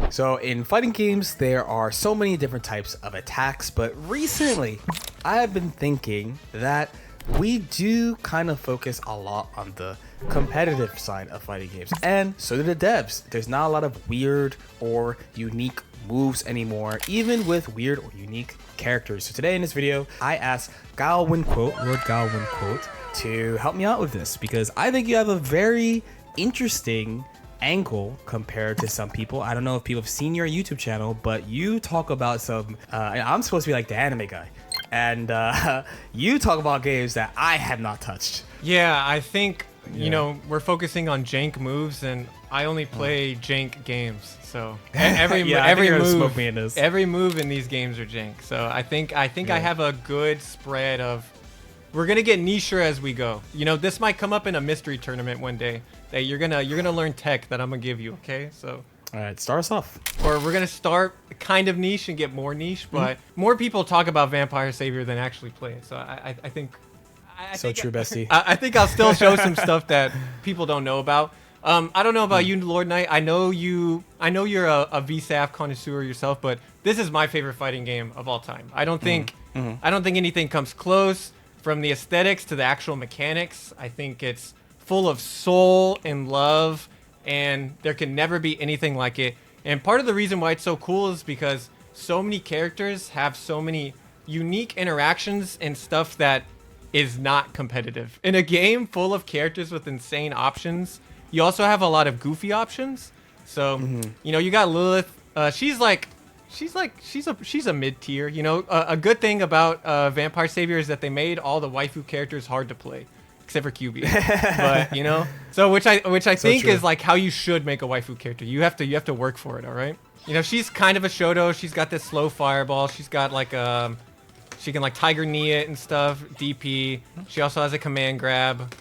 So in fighting games, there are so many different types of attacks, but recently I have been thinking that we do kind of focus a lot on the competitive side of fighting games, and so do the devs. There's not a lot of weird or unique moves anymore, even with weird or unique characters. So today in this video, I asked Galwinquote, Lord Galwinquote, to help me out with this because I think you have a very interesting angle compared to some people. I don't know if people have seen your YouTube channel, but you talk about some, and I'm supposed to be like the anime guy, and you talk about games that I have not touched. Yeah, I think, you know, we're focusing on jank moves, and I only play jank games. So every move in these games are jank. So I think I have a good spread of. We're gonna get nicher as we go. You know, this might come up in a mystery tournament one day that you're gonna learn tech that I'm gonna give you. Okay, so. All right, start us off. Or we're gonna start kind of niche and get more niche, but more people talk about Vampire Savior than actually play it. So I think. So true, bestie. I think I'll still show some stuff that people don't know about. I don't know about you, LordKnight. I know you're a VSAF connoisseur yourself, but this is my favorite fighting game of all time. I don't think anything comes close. From the aesthetics to the actual mechanics, I think it's full of soul and love, and there can never be anything like it. And part of the reason why it's so cool is because so many characters have so many unique interactions and stuff that is not competitive. In a game full of characters with insane options, you also have a lot of goofy options. So, you know, you got Lilith. She's a mid-tier. You know, a good thing about Vampire Savior is that they made all the waifu characters hard to play, except for QB. But you know, so which I think is like how you should make a waifu character. You have to work for it. All right. You know, she's kind of a Shoto. She's got this slow fireball. She's got like she can like Tiger Knee it and stuff. DP. She also has a command grab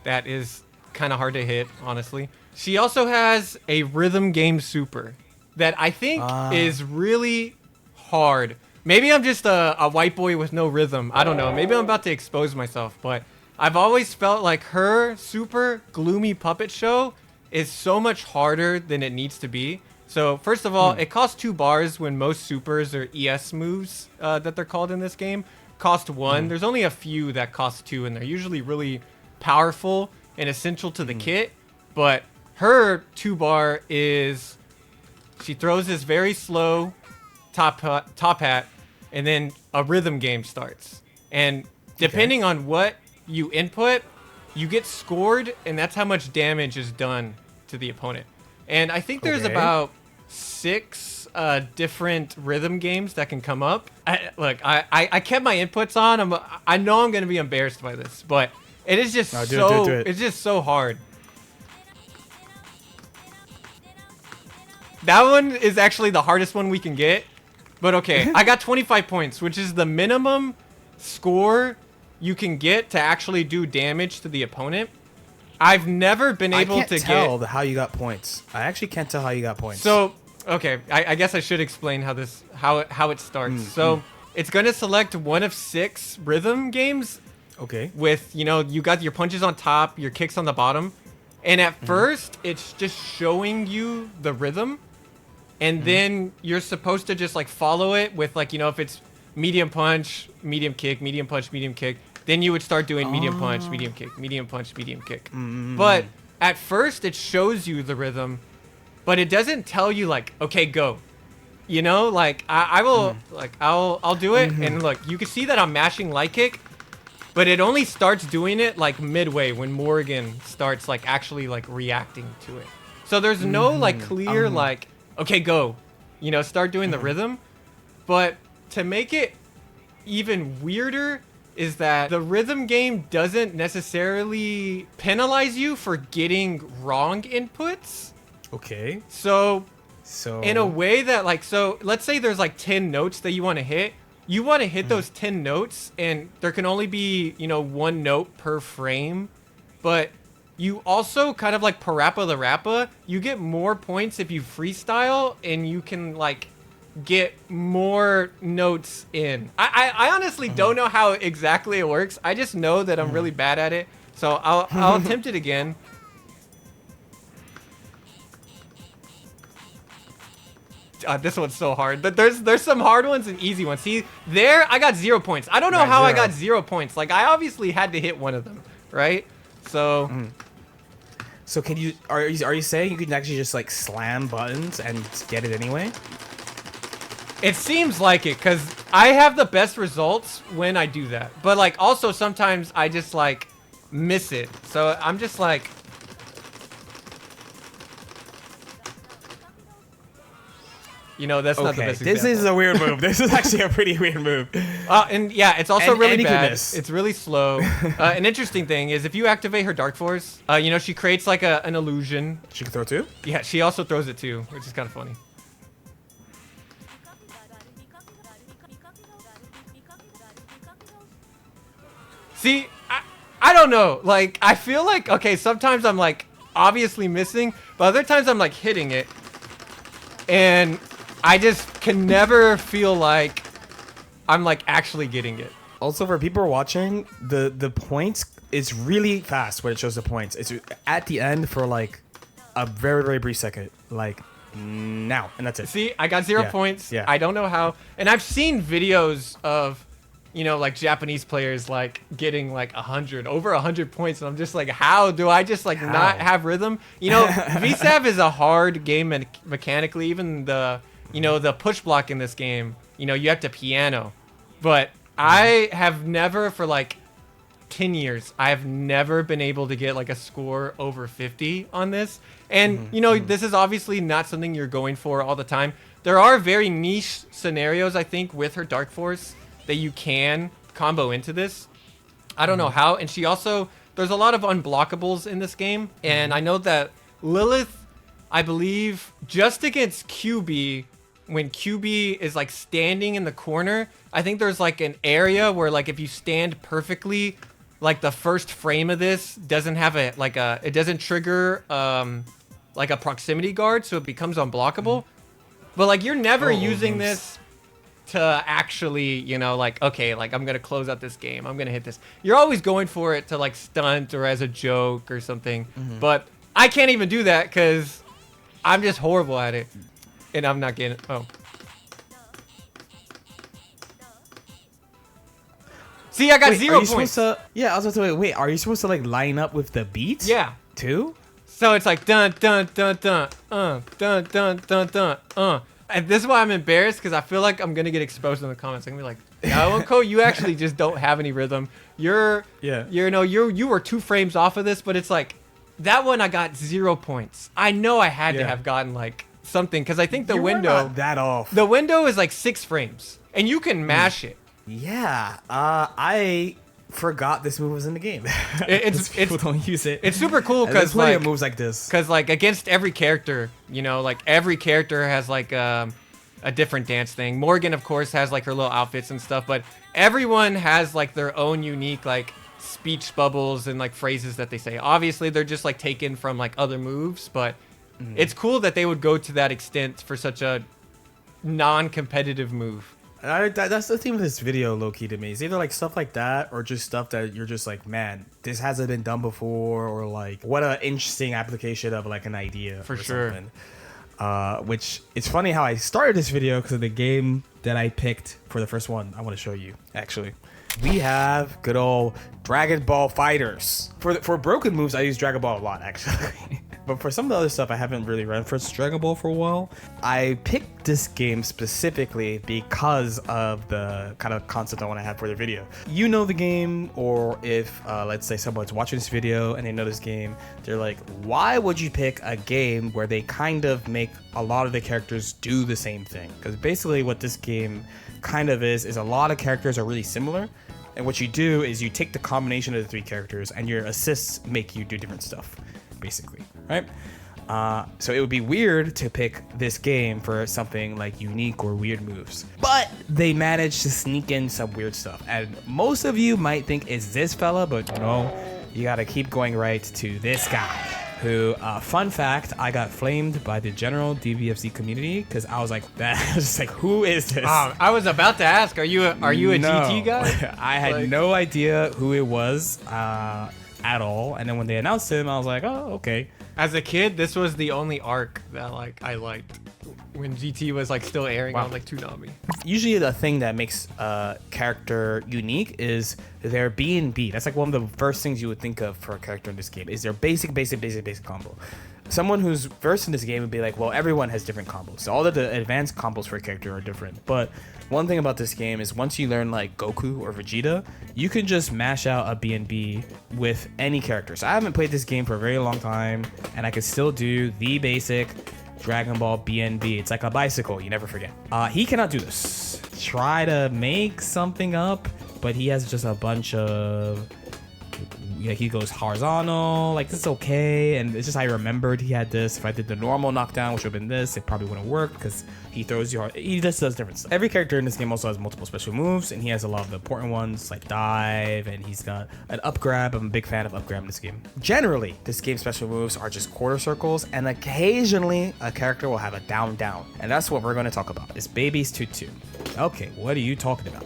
that is kind of hard to hit, honestly. She also has a rhythm game super that I think is really hard. Maybe I'm just a white boy with no rhythm. I don't know. Maybe I'm about to expose myself, but I've always felt like her super gloomy puppet show is so much harder than it needs to be. So first of all, it costs 2 bars when most supers or ES moves that they're called in this game cost 1. There's only a few that cost 2, and they're usually really powerful and essential to the kit. But her 2 bar is... She throws this very slow top hat, and then a rhythm game starts. And depending on what you input, you get scored, and that's how much damage is done to the opponent. And I think there's about 6 different rhythm games that can come up. I kept my inputs on. I know I'm going to be embarrassed by this, but it is just it's just so hard. That one is actually the hardest one we can get. But okay, I got 25 points, which is the minimum score you can get to actually do damage to the opponent. I've never been able to tell how you got points. I actually can't tell how you got points. So, okay, I guess I should explain how it starts. So, it's going to select one of 6 rhythm games. Okay. With, you know, you got your punches on top, your kicks on the bottom. And at first, it's just showing you the rhythm. And then you're supposed to just like follow it with like, you know, if it's medium punch, medium kick, medium punch, medium kick, then you would start doing medium punch, medium kick, medium punch, medium kick. But at first it shows you the rhythm, but it doesn't tell you like, okay, go. You know, like I will like I'll do it and look, you can see that I'm mashing light kick, but it only starts doing it like midway when Morrigan starts like actually like reacting to it. So there's no like clear like, okay, go, you know, start doing the rhythm. But to make it even weirder is that the rhythm game doesn't necessarily penalize you for getting wrong inputs. Okay. So in a way that like, so let's say there's like 10 notes that you want to hit. You want to hit those 10 notes, and there can only be, you know, 1 note per frame. But you also kind of like Parappa the Rappa, you get more points if you freestyle, and you can like get more notes in. I honestly don't know how exactly it works. I just know that I'm really bad at it. So I'll attempt it again. this one's so hard. But there's some hard ones and easy ones. See, there I got 0 points. I don't know how I got 0 points. Like, I obviously had to hit one of them, right? So. So can you are you saying you can actually just like slam buttons and get it anyway? It seems like it, because I have the best results when I do that. But like also sometimes I just like miss it. So I'm just like, you know, that's not the best example. This is a weird move. This is actually a pretty weird move. And yeah, it's also really bad. Miss. It's really slow. An interesting thing is if you activate her Dark Force, you know, she creates like an illusion. She can throw too? Yeah, she also throws it too, which is kind of funny. See, I don't know. Like, I feel like, okay, sometimes I'm like obviously missing, but other times I'm like hitting it. And I just can never feel like I'm like actually getting it. Also, for people watching, the points is really fast when it shows the points. It's at the end for like a very, very brief second. Like now, and that's it. See, I got 0 points. Yeah. I don't know how. And I've seen videos of, you know, like Japanese players like getting like over 100 points, and I'm just like, how do I just like not have rhythm? You know, VSAV is a hard game mechanically. Even the, you know, the push block in this game, you know, you have to piano. But I have never, for like 10 years, I have never been able to get like a score over 50 on this. And you know, this is obviously not something you're going for all the time. There are very niche scenarios, I think, with her Dark Force that you can combo into this. I don't know how. And she also, there's a lot of unblockables in this game. And I know that Lilith, I believe, just against QB, when QB is like standing in the corner, I think there's like an area where like if you stand perfectly, like the first frame of this doesn't have it doesn't trigger like a proximity guard, so it becomes unblockable. But like you're never using this to actually, you know, like, okay, like I'm gonna close out this game, I'm gonna hit this. You're always going for it to like stunt or as a joke or something. But I can't even do that because I'm just horrible at it, and I'm not getting. Oh, see, I got 0 points. Yeah, I was about to wait. Are you supposed to like line up with the beat? Yeah. Too? So it's like dun dun dun dun dun dun dun dun. And this is why I'm embarrassed, because I feel like I'm gonna get exposed in the comments. I'm gonna be like, Yawako, you actually just don't have any rhythm. You were 2 frames off of this, but it's like that one I got 0 points. I know I had to have gotten like something, because I think the window not that off. The window is like 6 frames, and you can mash it. Yeah, I forgot this move was in the game. People don't use it. It's super cool because like moves like this. Because like against every character, you know, like every character has like a different dance thing. Morgan, of course, has like her little outfits and stuff, but everyone has like their own unique like speech bubbles and like phrases that they say. Obviously, they're just like taken from like other moves, but it's cool that they would go to that extent for such a non-competitive move. That's the theme of this video, low-key, to me. It's either like stuff like that or just stuff that you're just like, man, this hasn't been done before, or like, what an interesting application of like an idea. For sure. Something. Which, it's funny how I started this video because of the game that I picked for the first one. I want to show you, actually. We have good old Dragon Ball FighterZ. For broken moves, I use Dragon Ball a lot, actually. But for some of the other stuff, I haven't really run for Dragon Ball for a while. I picked this game specifically because of the kind of concept I want to have for the video. You know the game, or if, let's say someone's watching this video and they know this game, they're like, why would you pick a game where they kind of make a lot of the characters do the same thing? Because basically what this game kind of is a lot of characters are really similar. And what you do is you take the combination of the 3 characters and your assists make you do different stuff, basically, right? So it would be weird to pick this game for something like unique or weird moves. But they managed to sneak in some weird stuff. And most of you might think it's this fella, but no, you gotta keep going right to this guy. Who, fun fact, I got flamed by the general DBFZ community because I was like, just like, who is this? I was about to ask, are you a GT guy? I had no idea who it was at all. And then when they announced him, I was like, oh, okay. As a kid, this was the only arc that like I liked when GT was like still airing on like Toonami. Usually the thing that makes a character unique is their B and B. That's like one of the first things you would think of for a character in this game is their basic combo. Someone who's versed in this game would be like, well, everyone has different combos. So all of the advanced combos for a character are different. But one thing about this game is once you learn like Goku or Vegeta, you can just mash out a B&B with any character. So I haven't played this game for a very long time, and I can still do the basic Dragon Ball BNB. It's like a bicycle, you never forget. He cannot do this. Try to make something up, but he has just a bunch of... Yeah, he goes horizontal, like this is okay, and it's just I remembered he had this. If I did the normal knockdown, which would have been this, it probably wouldn't work because he throws you hard. He just does different stuff. Every character in this game also has multiple special moves, and he has a lot of the important ones like dive, and he's got an up grab. I'm a big fan of up grab in this game. Generally, this game's special moves are just quarter circles, and occasionally a character will have a down, and that's what we're going to talk about. It's baby's tutu. Okay, what are you talking about?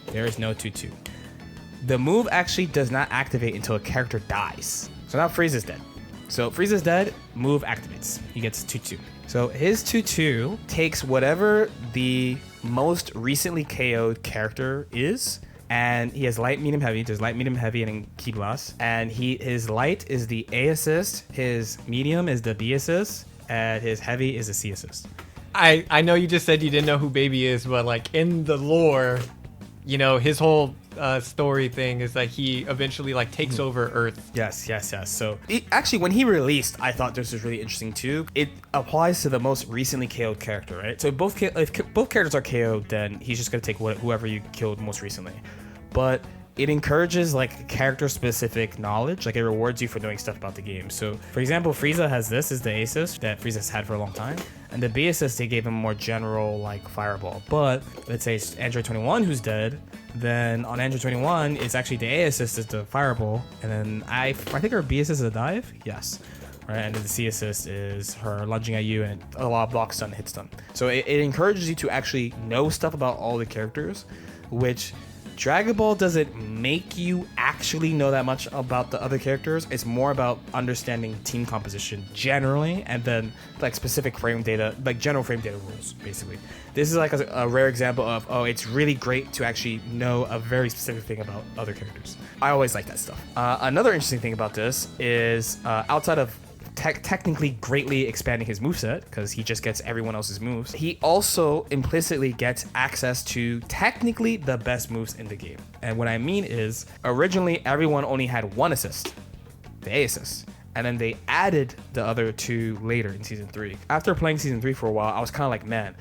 There is no tutu. The move actually does not activate until a character dies. So now Frieza's dead. So Frieza's dead, move activates. He gets 2-2. So his 2-2 takes whatever the most recently KO'd character is, and he has light, medium, heavy. There's light, medium, heavy, and then key blast. And his light is the A assist, his medium is the B assist, and his heavy is the C assist. I know you just said you didn't know who Baby is, but like in the lore, you know, his whole story thing is that he eventually like takes over Earth. Yes. So actually, when he released, I thought this was really interesting too. It applies to the most recently KO'd character, right? So if both characters are KO'd, then he's just gonna take whoever you killed most recently. But it encourages like character specific knowledge, like it rewards you for knowing stuff about the game. So for example, Frieza has this is the A assist that Frieza's had for a long time, and the B assist they gave him more general like fireball. But let's say it's Android 21 who's dead, then on Android 21 it's actually the A assist is the fireball, and then I think her B assist is a dive, yes, right, and then the C assist is her lunging at you and a lot of blocks done, hits done. So it encourages you to actually know stuff about all the characters, which Dragon Ball doesn't make you actually know that much about the other characters. It's more about understanding team composition generally, and then like specific frame data, like general frame data rules, basically. This is like a rare example of, oh, it's really great to actually know a very specific thing about other characters. I always like that stuff. Another interesting thing about this is outside of technically greatly expanding his moveset, because he just gets everyone else's moves, he also implicitly gets access to technically the best moves in the game. And what I mean is, originally everyone only had one assist, the A assist, and then they added the other two later in season 3. After playing season 3 for a while, I was kind of like, man,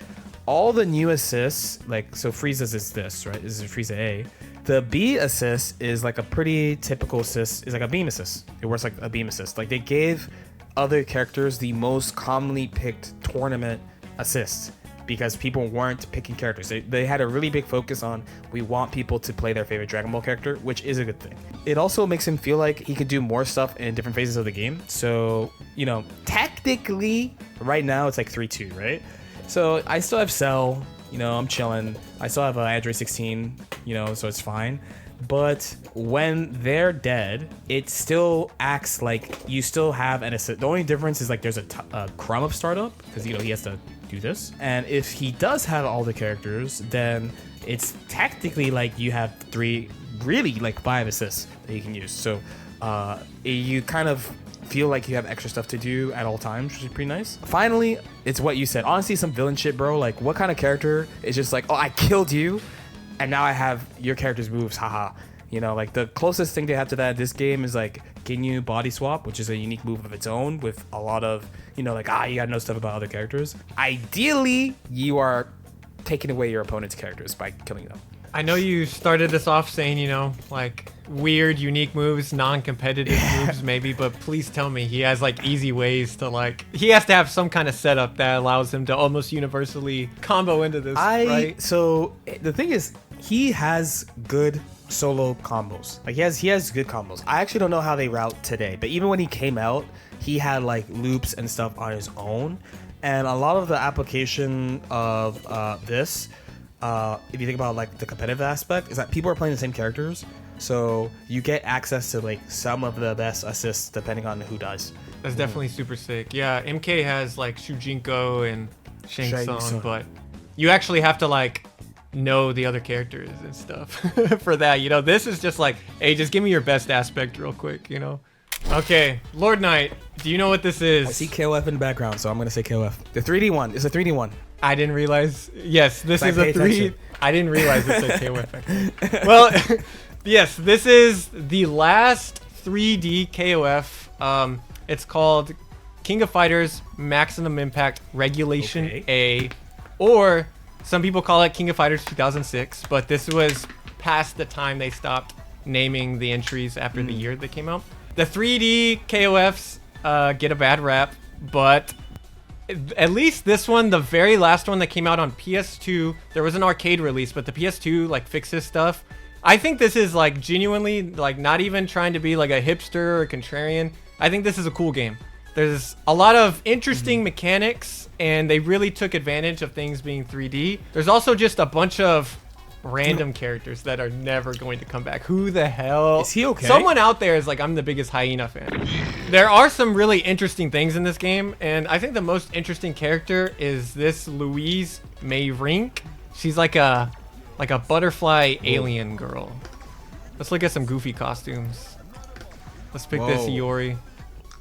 all the new assists, like, so Frieza's is this, right? This is Frieza A. The B assist is like a pretty typical assist, is like a beam assist. It works like a beam assist. Like they gave other characters the most commonly picked tournament assists because people weren't picking characters. They had a really big focus on, we want people to play their favorite Dragon Ball character, which is a good thing. It also makes him feel like he could do more stuff in different phases of the game. So, you know, technically right now it's like 3-2, right? So I still have Cell, you know, I'm chilling. I still have an Android 16, you know, so it's fine. But when they're dead, it still acts like you still have an assist. The only difference is like there's a crumb of startup, because, you know, he has to do this. And if he does have all the characters, then it's technically like you have 3, really like 5 assists that you can use. So you kind of feel like you have extra stuff to do at all times, which is pretty nice. Finally, it's what you said. Honestly, some villain shit, bro. Like, what kind of character is just like, oh, I killed you, and now I have your character's moves, haha. You know, like the closest thing they have to that in this game is like Ginyu Body Swap, which is a unique move of its own with a lot of, you know, like, you gotta know stuff about other characters. Ideally, you are taking away your opponent's characters by killing them. I know you started this off saying, you know, like weird, unique moves, non-competitive moves maybe, but please tell me he has like easy ways to like, he has to have some kind of setup that allows him to almost universally combo into this, right? So the thing is, he has good solo combos. Like he has good combos. I actually don't know how they route today, but even when he came out, he had like loops and stuff on his own. And a lot of the application of this, if you think about like the competitive aspect, is that people are playing the same characters, so you get access to like some of the best assists depending on who does. That's definitely super sick. Yeah, MK has like Shujinko and Shang Tsung, but you actually have to like know the other characters and stuff for that. You know, this is just like, hey, just give me your best aspect real quick, you know? Okay, LordKnight, do you know what this is? I see KOF in the background, so I'm gonna say KOF. The 3D one. It's a 3D one. I didn't realize. Yes, this is a 3D. I didn't realize it's a KOF. Well, yes, this is the last 3D KOF. It's called King of Fighters Maximum Impact Regulation A, or some people call it King of Fighters 2006, but this was past the time they stopped naming the entries after the year they came out. The 3D KOFs get a bad rap, but at least this one, the very last one that came out on PS2, there was an arcade release, but the PS2 like fixes stuff. I think this is like genuinely like not even trying to be like a hipster or a contrarian. I think this is a cool game. There's a lot of interesting mechanics, and they really took advantage of things being 3D. There's also just a bunch of random characters that are never going to come back. Who the hell? Is he okay? Someone out there is like, I'm the biggest hyena fan. There are some really interesting things in this game, and I think the most interesting character is this Louise Mayrink. She's like a butterfly alien girl. Let's look at some goofy costumes. Let's pick this Iori.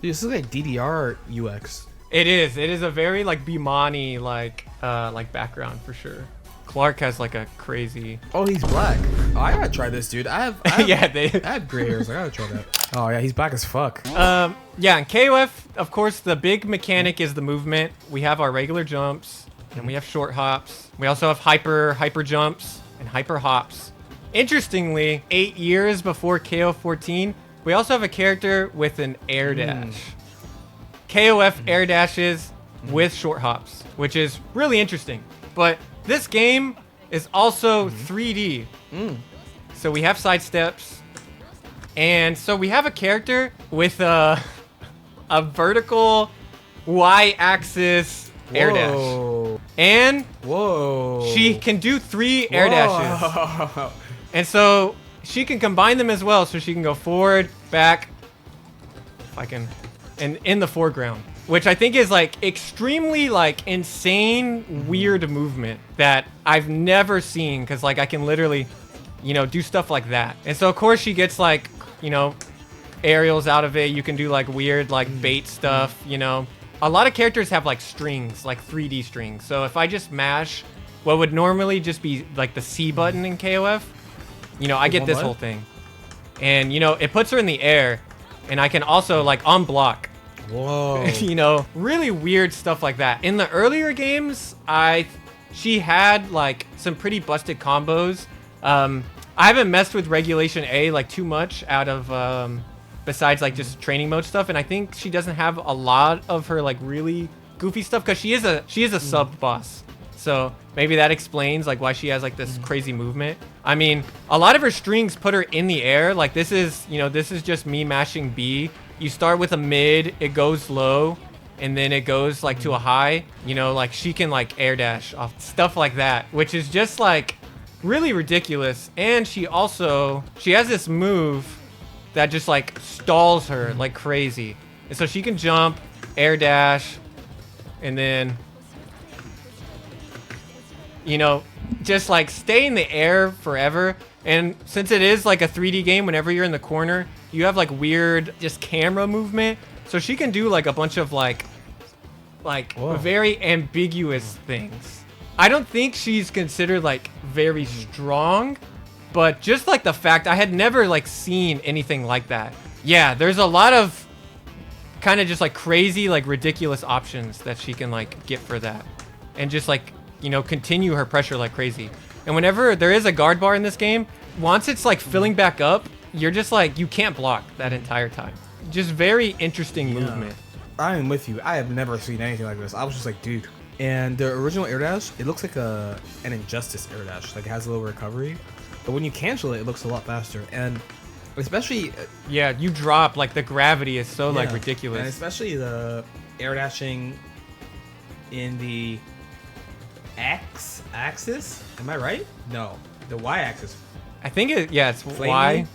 Dude, this is like DDR UX. It is a very like Bimani like background for sure. Clark has like a crazy. Oh, he's black. Oh, I gotta try this, dude. I have yeah, I have gray hairs. I gotta try that. Oh yeah, he's black as fuck. Yeah, in KOF, of course, the big mechanic is the movement. We have our regular jumps, and we have short hops. We also have hyper jumps and hyper hops. Interestingly, 8 years before KOF 14, we also have a character with an air dash. KOF air dashes with short hops, which is really interesting. But this game is also 3D. So we have side steps. And so we have a character with a vertical Y-axis air dash. And she can do 3 air dashes. And so she can combine them as well. So she can go forward, back, if I can, and in the foreground. Which I think is like extremely like insane, weird movement that I've never seen. Cause like I can literally, you know, do stuff like that. And so of course she gets like, you know, aerials out of it. You can do like weird like bait stuff, you know. A lot of characters have like strings, like 3D strings. So if I just mash what would normally just be like the C button in KOF, you know, I get this whole thing. And you know, it puts her in the air, and I can also like unblock. Whoa. You know, really weird stuff like that. In the earlier games, she had like some pretty busted combos. I haven't messed with Regulation A like too much out of besides like just training mode stuff, and I think she doesn't have a lot of her like really goofy stuff because she is a sub boss. So maybe that explains like why she has like this crazy movement. I mean, a lot of her strings put her in the air. Like this is, you know, this is just me mashing B. You start with a mid, it goes low, and then it goes like to a high. You know, like she can like air dash off stuff like that, which is just like really ridiculous. And she has this move that just like stalls her like crazy. And so she can jump, air dash, and then, you know, just like stay in the air forever. And since it is like a 3D game, whenever you're in the corner, you have like weird just camera movement. So she can do like a bunch of like very ambiguous things. I don't think she's considered like very strong, but just like the fact I had never like seen anything like that. Yeah, there's a lot of kind of just like crazy, like ridiculous options that she can like get for that. And just like, you know, continue her pressure like crazy. And whenever there is a guard bar in this game, once it's like filling back up, you're just like, you can't block that entire time. Just very interesting movement. I am with you. I have never seen anything like this. I was just like, dude. And the original air dash, it looks like an Injustice air dash. Like it has a little recovery. But when you cancel it, it looks a lot faster. And especially... yeah, you drop, like the gravity is so like ridiculous. And especially the air dashing in the X-axis. Am I right? No, the Y-axis. I think it's Y.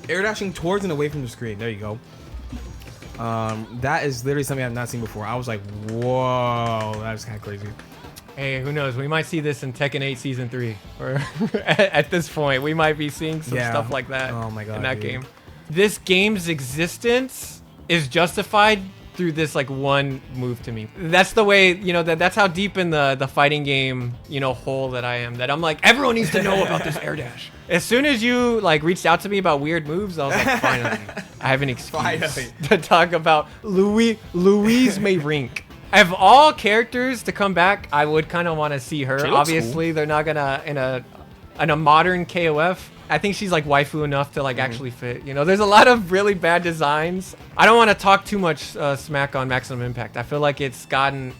Air dashing towards and away from the screen. There you go. That is literally something I've not seen before. I was like, whoa, that was kind of crazy. Hey, who knows? We might see this in Tekken 8 Season 3. Or at this point, we might be seeing some stuff like that in that game. This game's existence is justified through this like one move to me. That's the way, that's how deep in the fighting game, hole that I am, that I'm like, everyone needs to know about this air dash. As soon as you like reached out to me about weird moves, I was like, finally, I have an excuse to talk about Louise Mayrink. Of all characters to come back, I would kind of want to see her. Obviously, they're not gonna in a modern KOF. I think she's like waifu enough to like actually fit. There's a lot of really bad designs. I don't want to talk too much smack on Maximum Impact. I feel like it's gotten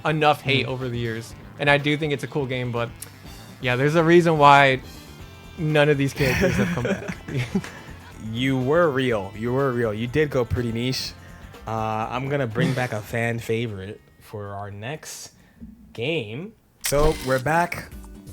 enough hate over the years, and I do think it's a cool game. But yeah, there's a reason why none of these characters have come back. You were real. You did go pretty niche. I'm gonna bring back a fan favorite for our next game. So we're back.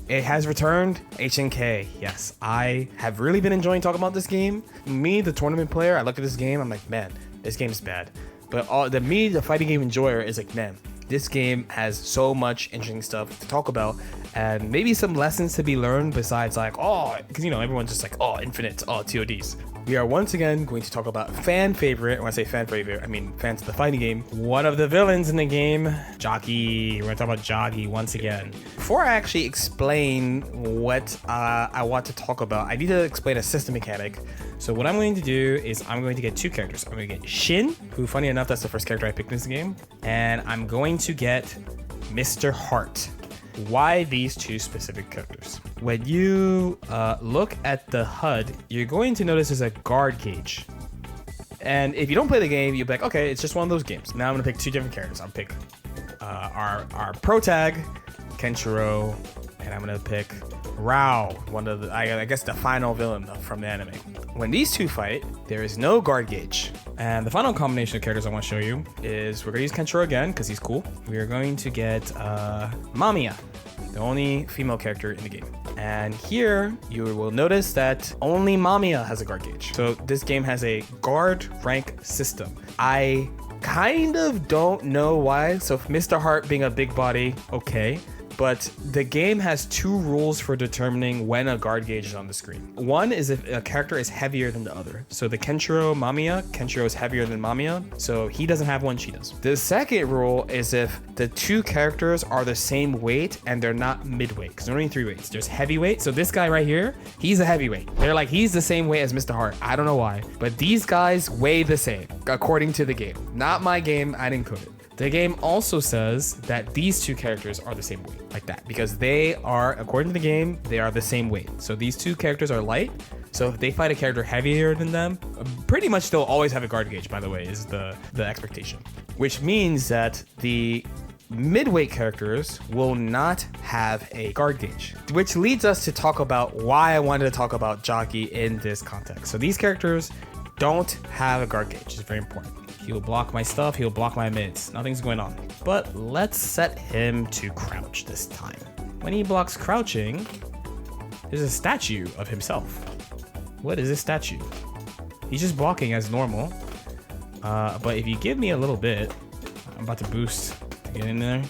It has returned, HNK. Yes, I have really been enjoying talking about this game. Me, the tournament player, I look at this game, I'm like, man, this game is bad. But the fighting game enjoyer is like, man, this game has so much interesting stuff to talk about, and maybe some lessons to be learned besides like, because everyone's just like, infinite, TODs. We are once again going to talk about fan favorite. When I say fan favorite, I mean fans of the fighting game. One of the villains in the game, Jockey. We're going to talk about Jockey once again. Before I actually explain what I want to talk about, I need to explain a system mechanic. So what I'm going to do is I'm going to get two characters. I'm going to get Shin, who funny enough, that's the first character I picked in this game. And I'm going to get Mr. Hart. Why these two specific characters? When you look at the HUD, you're going to notice there's a guard gauge. And if you don't play the game, you'll be like, okay, it's just one of those games. Now I'm gonna pick two different characters. I'll pick our pro tag, Kenshiro, and I'm gonna pick Rao, one of the, I guess the final villain from the anime. When these two fight, there is no guard gauge. And the final combination of characters I want to show you is we're gonna use Kenshiro again because he's cool. We are going to get Mamiya, the only female character in the game. And here you will notice that only Mamiya has a guard gauge. So this game has a guard rank system. I kind of don't know why. So Mr. Hart being a big body, okay. But the game has two rules for determining when a guard gauge is on the screen. One is if a character is heavier than the other. So the Kenshiro is heavier than Mamiya, so he doesn't have one, she does. The second rule is if the two characters are the same weight and they're not midweight, because there are only three weights. There's heavyweight, so this guy right here, he's a heavyweight. They're like, he's the same weight as Mr. Hart. I don't know why, but these guys weigh the same, according to the game. Not my game, I didn't code it. The game also says that these two characters are the same weight, like that, because they are, according to the game, they are the same weight. So these two characters are light. So if they fight a character heavier than them, pretty much they'll always have a guard gauge, by the way, is the expectation. Which means that the midweight characters will not have a guard gauge, which leads us to talk about why I wanted to talk about Jockey in this context. So these characters don't have a guard gauge. It's very important. He'll block my stuff, he'll block my mids. Nothing's going on. But let's set him to crouch this time. When he blocks crouching, there's a statue of himself. What is this statue? He's just blocking as normal. But if you give me a little bit, I'm about to boost to get in there.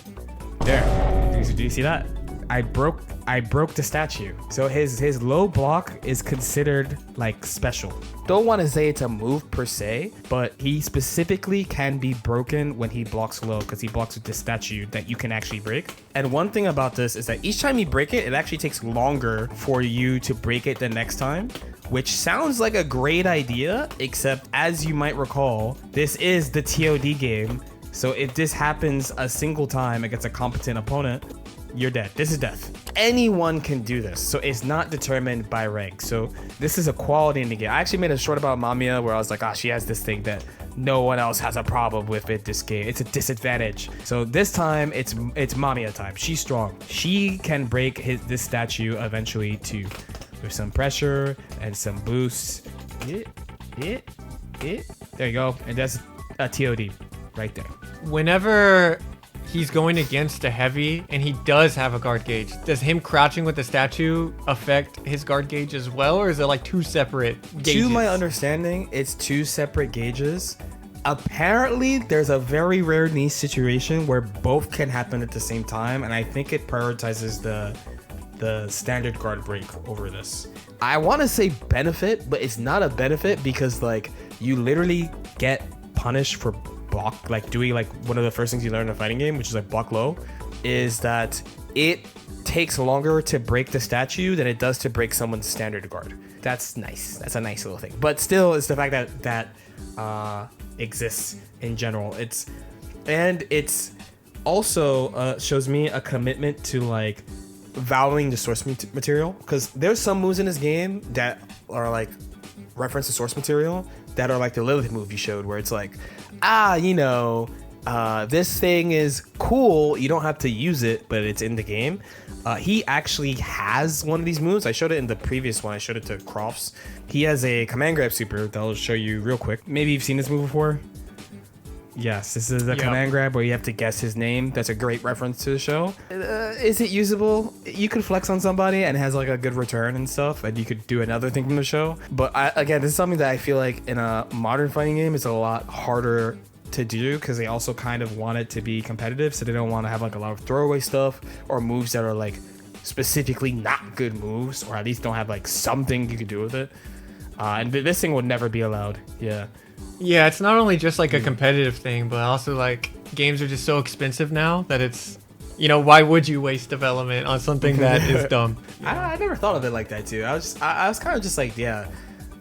There, do you see that? I broke the statue. So his low block is considered like special. Don't want to say it's a move per se, but he specifically can be broken when he blocks low because he blocks with this statue that you can actually break. And one thing about this is that each time you break it, it actually takes longer for you to break it the next time, which sounds like a great idea, except as you might recall, this is the TOD game. So if this happens a single time against a competent opponent, you're dead. This is death. Anyone can do this, so it's not determined by rank. So this is a quality in the game. I actually made a short about Mamiya where I was like, she has this thing that no one else has a problem with in this game. It's a disadvantage. So this time it's Mamiya time. She's strong. She can break this statue eventually too, with some pressure and some boosts. There you go. And that's a TOD right there. Whenever he's going against a heavy and he does have a guard gauge, does him crouching with the statue affect his guard gauge as well, or is it like two separate gauges? To my understanding, it's two separate gauges. Apparently, there's a very rare niche situation where both can happen at the same time, and I think it prioritizes the standard guard break over this. I want to say benefit, but it's not a benefit because like you literally get punished for block, like doing like one of the first things you learn in a fighting game, which is like block low, is that it takes longer to break the statue than it does to break someone's standard guard. That's nice. That's a nice little thing. But still, it's the fact that exists in general. It's also shows me a commitment to like valuing the source material, because there's some moves in this game that are like reference to source material that are like the Lilith move you showed, where it's like, this thing is cool, you don't have to use it, but it's in the game. He actually has one of these moves. I showed it in the previous one. I showed it to Crofts. He has a command grab super that I'll show you real quick. Maybe you've seen this move before. Yes, this is a command grab where you have to guess his name. That's a great reference to the show. Is it usable? You could flex on somebody and it has like a good return and stuff, and you could do another thing from the show. But again, this is something that I feel like in a modern fighting game is a lot harder to do, because they also kind of want it to be competitive, so they don't want to have like a lot of throwaway stuff or moves that are like specifically not good moves, or at least don't have like something you could do with it. And this thing would never be allowed. Yeah, it's not only just like a competitive thing, but also like games are just so expensive now that it's, why would you waste development on something that is dumb? I never thought of it like that too. I was kind of just like,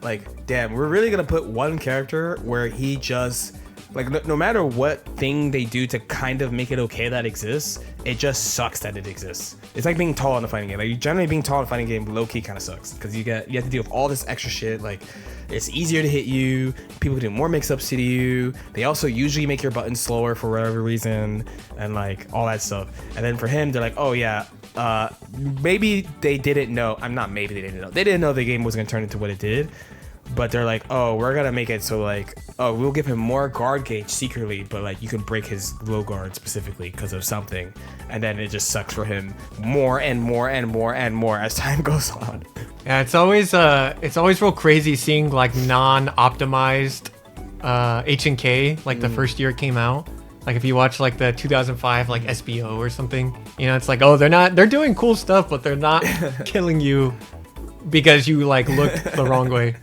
like, damn, we're really gonna put one character where he just like no matter what thing they do to kind of make it okay that exists, it just sucks that it exists. It's like being tall in a fighting game. Like generally being tall in a fighting game low key kind of sucks, because you have to deal with all this extra shit. Like it's easier to hit you. People can do more mix-ups to you. They also usually make your buttons slower for whatever reason, and like all that stuff. And then for him, they're like, oh yeah, maybe they didn't know. Maybe they didn't know. They didn't know the game was gonna turn into what it did. But they're like, oh, we're gonna make it so like, oh, we'll give him more guard gauge secretly, but like you can break his low guard specifically because of something, and then it just sucks for him more and more and more and more as time goes on. Yeah, it's always real crazy seeing like non-optimized H&K like the first year it came out. Like if you watch like the 2005 like SBO or something, it's like, oh, they're doing cool stuff, but they're not killing you because you like looked the wrong way,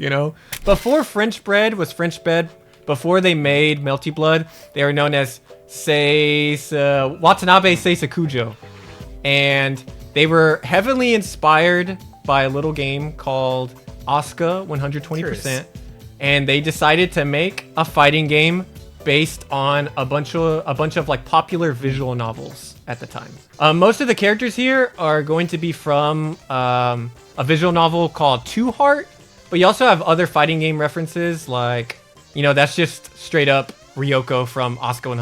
Before French bread was French bread, before they made Melty Blood, they were known as Watanabe Seisakujo. And they were heavily inspired by a little game called Asuka 120%. And they decided to make a fighting game based on a bunch of like popular visual novels at the time. Most of the characters here are going to be from a visual novel called Two Heart, but you also have other fighting game references like, that's just straight up Ryoko from Asuka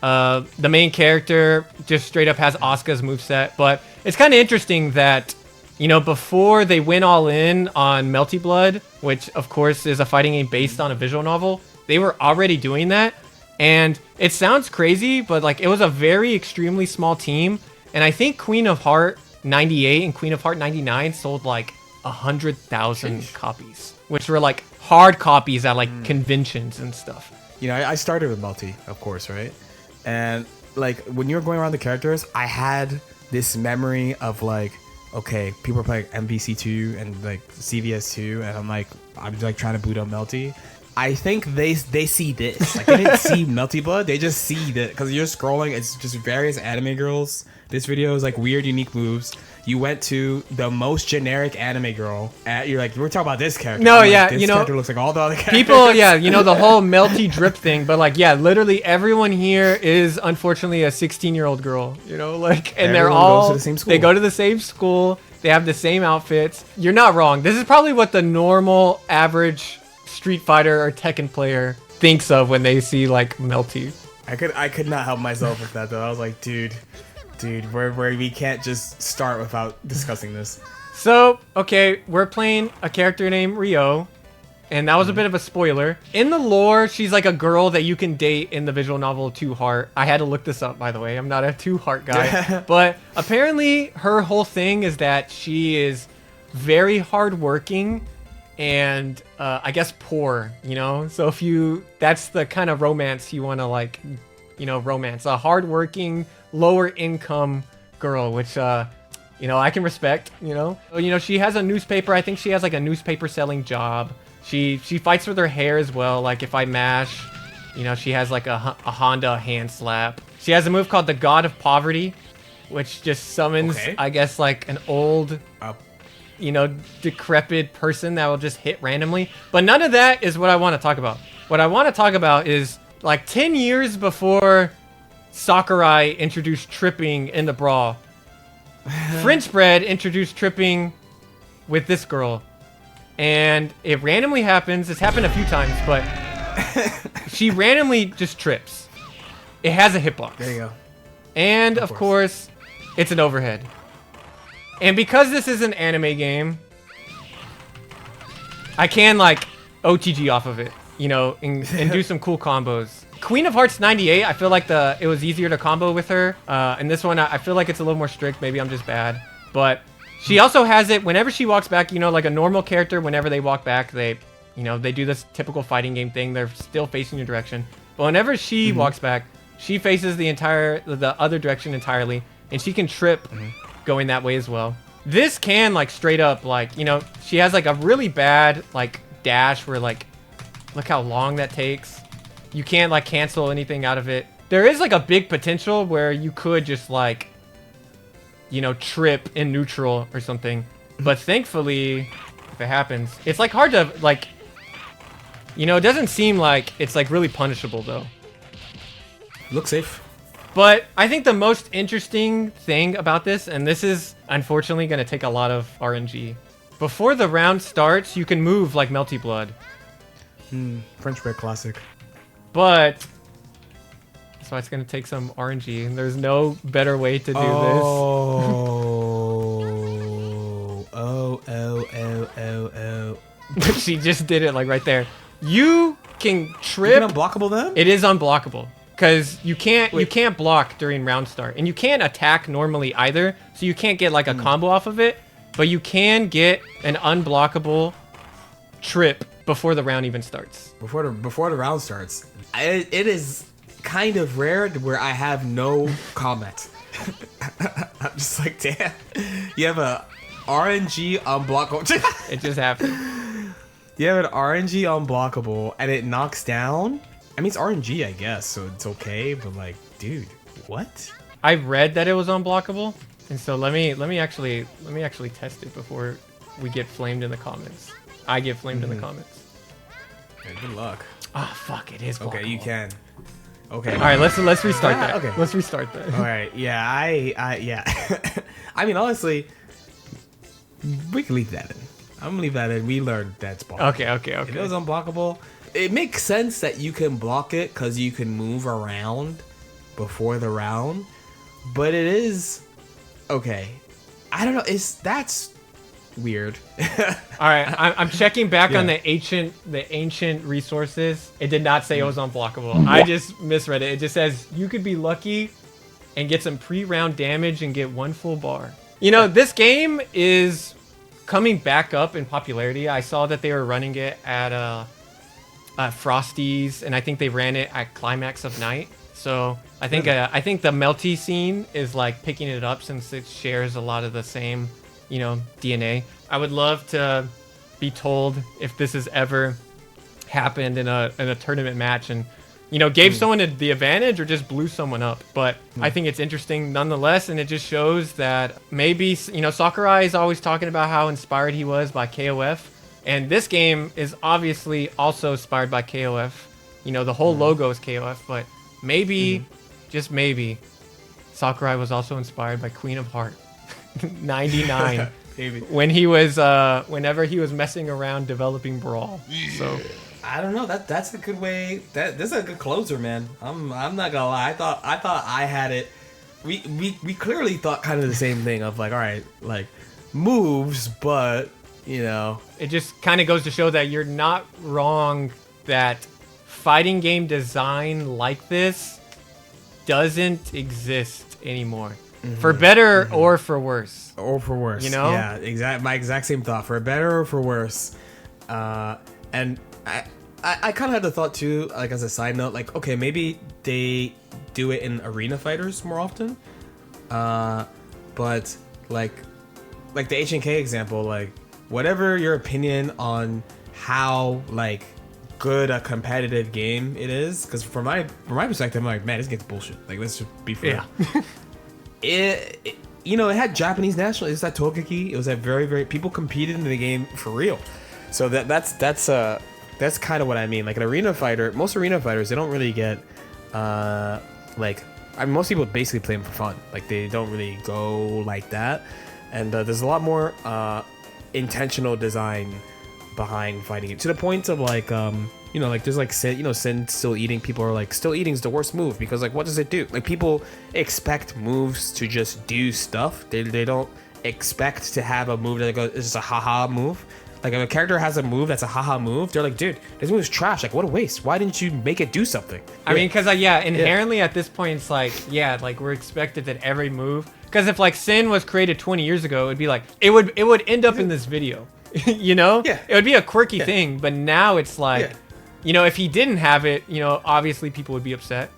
120%. The main character just straight up has Asuka's moveset, but it's kind of interesting that, before they went all in on Melty Blood, which of course is a fighting game based on a visual novel, they were already doing that. And it sounds crazy, but like it was a very extremely small team. And I think Queen of Heart 98 and Queen of Heart 99 sold like 100,000 copies, which were like hard copies at like conventions and stuff. I started with Melty, of course, right? And like when you were going around the characters, I had this memory of like, okay, people are playing MVC2 and like CVS2, and I'm like trying to boot up Melty. I think they see this. Like they didn't see Melty Blood, they just see that because you're scrolling. It's just various anime girls. This video is like weird, unique moves. You went to the most generic anime girl. You're like, we're talking about this character. No, like, yeah, this character looks like all the other characters. People, yeah, the whole Melty drip thing. But like, yeah, literally everyone here is unfortunately a 16-year-old girl. And they're all goes to the same school. They go to the same school. They have the same outfits. You're not wrong. This is probably what the normal average Street Fighter or Tekken player thinks of when they see like Melty. I could not help myself with that though. I was like, dude, where we can't just start without discussing this. So, okay, we're playing a character named Ryo, and that was a bit of a spoiler. In the lore, she's like a girl that you can date in the visual novel Two Heart. I had to look this up, by the way. I'm not a Two Heart guy. But apparently her whole thing is that she is very hardworking and I guess poor, you know? So if that's the kind of romance you want to like, you know, romance. A hardworking, lower income girl, which, you know, I can respect, you know? You know, she has a newspaper. I think she has like a newspaper selling job. She fights with her hair as well. Like if I mash, you know, she has like a Honda hand slap. She has a move called the God of Poverty, which just summons, I guess, like an old, you know, decrepit person that will just hit randomly. But none of that is what I want to talk about. What I want to talk about is like 10 years before Sakurai introduced tripping in the brawl, French Bread introduced tripping with this girl. And it randomly happens. It's happened a few times, but she randomly just trips. It has a hitbox. There you go. And of course, it's an overhead. And because this is an anime game, I can like OTG off of it, you know, and do some cool combos. Queen of Hearts 98, I feel like it was easier to combo with her. And this one, I feel like it's a little more strict. Maybe I'm just bad. But she also has it whenever she walks back, you know, like a normal character, whenever they walk back, they do this typical fighting game thing. They're still facing your direction. But whenever she walks back, she faces the other direction entirely. And she can trip going that way as well. This can like straight up, like, you know, she has like a really bad like dash where like, look how long that takes. You can't like cancel anything out of it. There is like a big potential where you could just like, you know, trip in neutral or something. But thankfully, if it happens, it's like hard to like, you know, it doesn't seem like it's like really punishable though. Look safe. But I think the most interesting thing about this, and this is unfortunately going to take a lot of RNG, before the round starts, you can move like Melty Blood. French bread classic. But so it's going to take some RNG, and there's no better way to do this. Oh. She just did it like right there. You can trip. You can unblockable them? It is unblockable. Because you can't block during round start. And you can't attack normally either. So you can't get like a combo off of it. But you can get an unblockable trip before the round even starts. Before the round starts. It is kind of rare where I have no comment. I'm just like, damn. You have a RNG unblockable. It just happened. You have an RNG unblockable and it knocks down. I mean, it's RNG, I guess, so it's okay. But like, dude, what? I read that it was unblockable, and so let me actually test it before we get flamed in the comments. I get flamed in the comments. Okay, good luck. Ah, fuck! It is blockable. Okay, you can. Okay. All right, let's restart that. Okay. Let's restart that. All right. Yeah. Yeah. I mean, honestly, we can leave that in. I'm gonna leave that in. We learned that's blockable. Okay. If it was unblockable, it makes sense that you can block it because you can move around before the round. But it is okay. I don't know. That's weird. All right, I'm checking back on the ancient resources. It did not say it was unblockable. I just misread it. It just says you could be lucky and get some pre-round damage and get one full bar. You know, this game is coming back up in popularity. I saw that they were running it at Frosty's, and I think they ran it at Climax of Night. So I think the Melty scene is like picking it up since it shares a lot of the same, you know, DNA. I would love to be told if this has ever happened in a tournament match and, you know, gave someone the advantage or just blew someone up. But I think it's interesting nonetheless, and it just shows that maybe, you know, Sakurai is always talking about how inspired he was by KOF. And this game is obviously also inspired by KOF. You know, the whole logo is KOF, but maybe, just maybe, Sakurai was also inspired by Queen of Heart 99 when he was, whenever he was messing around developing Brawl. So I don't know. That's a good way. This is a good closer, man. I'm not gonna lie. I thought I had it. We clearly thought kind of the same thing of like, all right, like moves, but. You know, it just kind of goes to show that you're not wrong that fighting game design like this doesn't exist anymore. For better or for worse. Or for worse. You know? Yeah, my exact same thought. For better or for worse. And I kind of had the thought too, like as a side note, like, okay, maybe they do it in arena fighters more often. But like the HNK example, like whatever your opinion on how like good a competitive game it is, because from my perspective, I'm like, man, this game's bullshit. Like, let's just be fair. Yeah. it you know, it had Japanese national. It's that Tokeki. It was that very people competed in the game for real. So that's kind of what I mean. Like an arena fighter, most arena fighters, they don't really get most people basically play them for fun. Like they don't really go like that. And there's a lot more intentional design behind fighting it, to the point of like you know, like there's like Sin still eating. People are like, still eating is the worst move because like, what does it do? Like people expect moves to just do stuff. They don't expect to have a move that goes, it's just a haha move. Like if a character has a move that's a haha move, they're like, dude, this move is trash. Like, what a waste. Why didn't you make it do something? I mean, because inherently at this point, it's like, like we're expected that every move. Because if like Sin was created 20 years ago, it'd be like it would end up in this video, you know? Yeah. It would be a quirky thing, but now it's like, you know, if he didn't have it, you know, obviously people would be upset.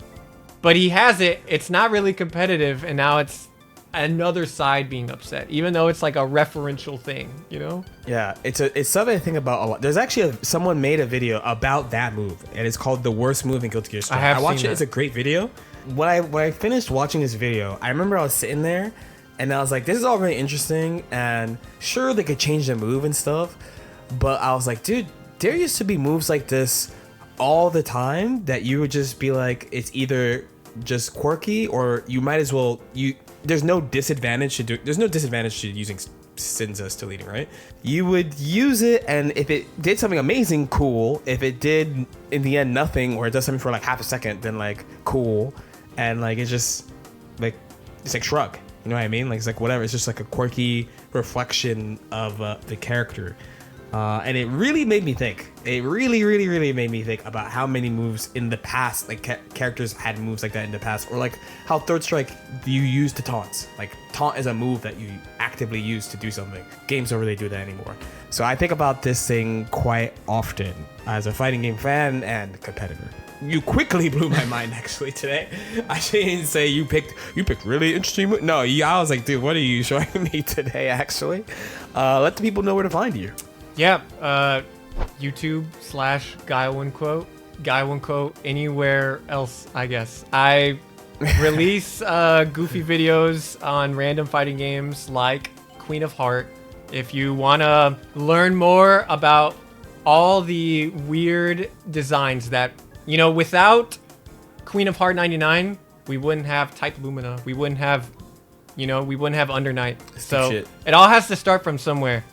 But he has it. It's not really competitive, and now it's another side being upset, even though it's like a referential thing, you know? Yeah, it's something I think about a lot. There's actually someone made a video about that move, and it's called "The Worst Move in Guilty Gear Strive." I watched it. It's a great video. When I finished watching this video, I remember I was sitting there, and I was like, "This is all very interesting, and sure they could change the move and stuff," but I was like, "Dude, there used to be moves like this all the time that you would just be like, it's either just quirky or you might as well there's no disadvantage to using Sin's still eating, right? You would use it, and if it did something amazing, cool. If it did in the end nothing, or it does something for like half a second, then like cool. And like it's just like, it's like shrug, you know what I mean? Like it's like whatever. It's just like a quirky reflection of the character. And it really made me think. It really made me think about how many moves in the past, like characters had moves like that in the past, or like how Third Strike you use to taunts. Like taunt is a move that you actively use to do something. Games don't really do that anymore. So I think about this thing quite often as a fighting game fan and competitor. You quickly blew my mind actually today. I didn't say you picked really interesting moves. No, I was like, dude, what are you showing me today? Actually, let the people know where to find you. Yeah, YouTube/Guy1Quote, anywhere else, I guess. I release goofy videos on random fighting games like Queen of Heart. If you want to learn more about all the weird designs that, you know, without Queen of Heart 99, we wouldn't have Type Lumina. We wouldn't have Under Night. So it all has to start from somewhere.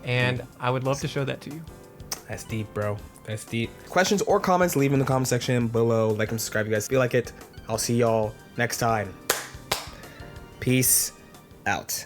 And I would love to show that to you. That's deep, bro. That's deep. Questions or comments, leave in the comment section below. Like and subscribe if you guys feel like it. I'll see y'all next time. Peace out.